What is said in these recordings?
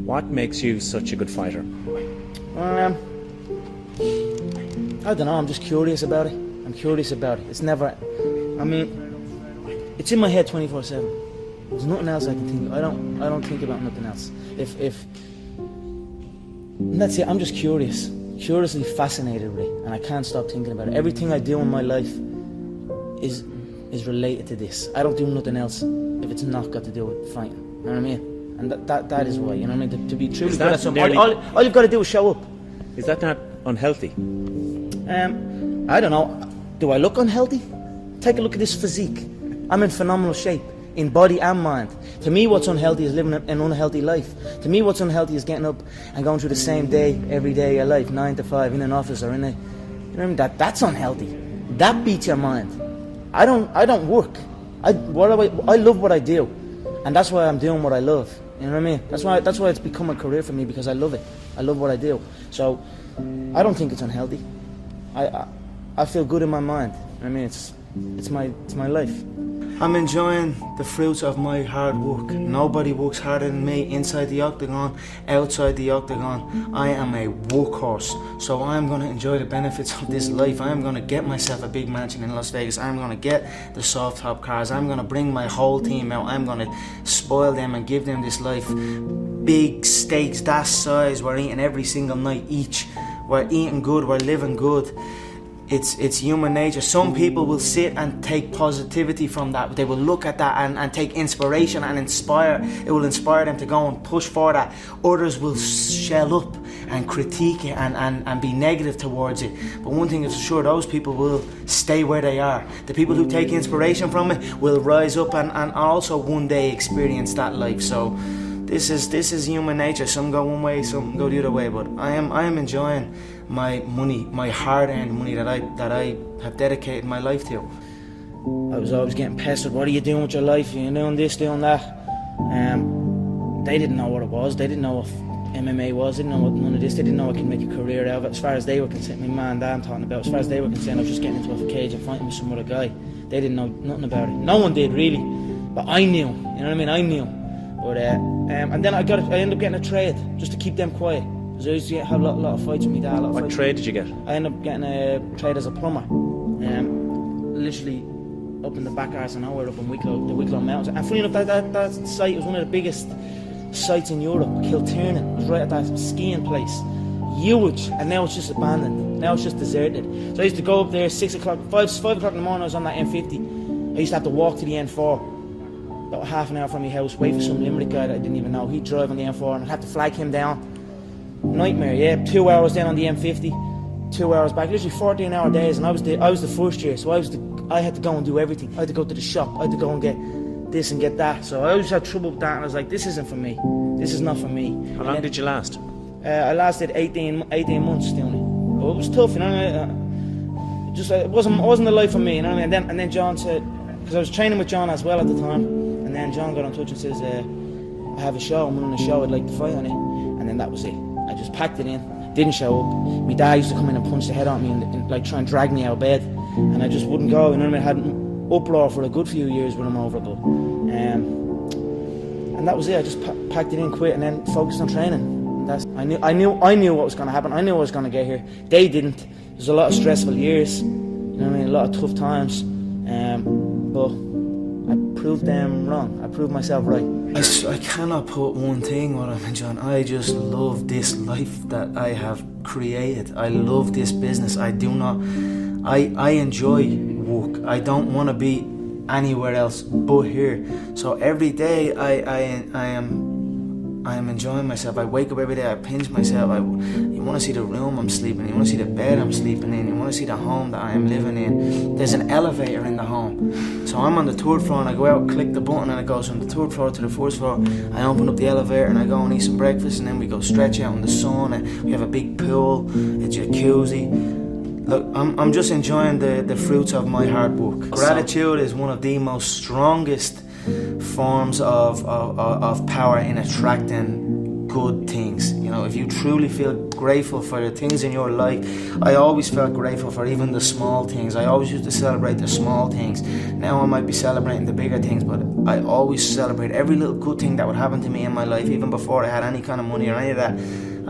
What makes you such a good fighter? I don't know, I'm just curious about it. It's never, I mean, it's in my head 24/7. There's nothing else I can think of. I don't think about nothing else. And that's it, I'm just curiously fascinated with it, and I can't stop thinking about it. Everything I do in my life is related to this. I don't do nothing else if it's not got to do with fighting. You know what I mean? And that is why, you know what I mean? To be truly good at something, all you've got to do is show up. Is that not unhealthy? I don't know. Do I look unhealthy? Take a look at this physique. I'm in phenomenal shape, in body and mind. To me, what's unhealthy is living an unhealthy life. To me, what's unhealthy is getting up and going through the same day, every day of your life, 9 to 5, in an office or in a, you know what I mean? That's unhealthy. That beats your mind. I don't work. I love what I do, and that's why I'm doing what I love. You know what I mean? That's why it's become a career for me, because I love it. I love what I do. So I don't think it's unhealthy. I feel good in my mind. I mean, it's my life. I'm enjoying the fruits of my hard work. Nobody works harder than me inside the octagon, outside the octagon. I am a workhorse, so I'm going to enjoy the benefits of this life. I'm going to get myself a big mansion in Las Vegas. I'm going to get the soft top cars. I'm going to bring my whole team out. I'm going to spoil them and give them this life. Big steaks that size. We're eating every single night each. We're eating good. We're living good. It's human nature. Some people will sit and take positivity from that. They will look at that and take inspiration and inspire. It will inspire them to go and push for that. Others will shell up and critique it and be negative towards it. But one thing is for sure, those people will stay where they are. The people who take inspiration from it will rise up and also one day experience that life. So this is human nature. Some go one way, some go the other way. But I am enjoying my money, my hard-earned money that I have dedicated my life to. I was always getting pestered. What are you doing with your life? You're doing this, doing that. They didn't know what it was. They didn't know what MMA was. They didn't know what none of this. They didn't know I could make a career out of it. As far as they were concerned, my man and dad I'm talking about. As far as they were concerned, I was just getting into a cage and fighting with some other guy. They didn't know nothing about it. No one did really, but I knew. You know what I mean? I knew. But and then I ended up getting a trade just to keep them quiet. Because I used to have a lot of fights with my dad. What trade did you get? I ended up getting a trade as a plumber. Literally up in the back arse of nowhere, up in the Wicklow Mountains. And funny enough, that site was one of the biggest sites in Europe. Kilternan. It was right at that skiing place. Huge. And now it's just abandoned. Now it's just deserted. So I used to go up there 6 o'clock, 5 o'clock in the morning. I was on that M50. I used to have to walk to the N4. About half an hour from my house, wait for some Limerick guy that I didn't even know. He'd drive on the M4 and I'd have to flag him down. Nightmare, yeah. 2 hours down on the M50, 2 hours back. Literally 14-hour days, and I was the first year, so I had to go and do everything. I had to go to the shop. I had to go and get this and get that. So I always had trouble with that, and I was like, this isn't for me. This is not for me. How long did you last? I lasted 18 months doing it. But it was tough, you know. It wasn't the life for me, you know what I mean. And then John said, because I was training with John as well at the time, and then John got in touch and says, I have a show. I'm running a show. I'd like to fight on it. And then that was it. I just packed it in, didn't show up. My dad used to come in and punch the head out of me and like try and drag me out of bed, and I just wouldn't go. You know what I mean? I had an uproar for a good few years with him over it, and that was it. I just packed it in, quit, and then focused on training. I knew what was going to happen. I knew I was going to get here. They didn't. There was a lot of stressful years. You know what I mean? A lot of tough times, but I proved them wrong. I proved myself right. I cannot put one thing what I'm enjoying. I just love this life that I have created. I love this business. I enjoy work. I don't want to be anywhere else but here. So every day I am enjoying myself. I wake up every day, I pinch myself. You want to see the room I'm sleeping in. You want to see the bed I'm sleeping in. You want to see the home that I am living in. There's an elevator in the home. So I'm on the third floor and I go out, click the button, and it goes from the third floor to the first floor. I open up the elevator and I go and eat some breakfast, and then we go stretch out in the sun, and we have a big pool, a jacuzzi. Look, I'm just enjoying the fruits of my hard work. Gratitude is one of the most strongest forms of power in attracting good things. You know, if you truly feel grateful for the things in your life, I always felt grateful for even the small things. I always used to celebrate the small things. Now I might be celebrating the bigger things, but I always celebrate every little good thing that would happen to me in my life, even before I had any kind of money or any of that.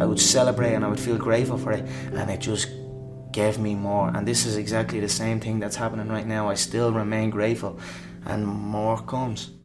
I would celebrate and I would feel grateful for it, and it just gave me more. And this is exactly the same thing that's happening right now. I still remain grateful, and more comes.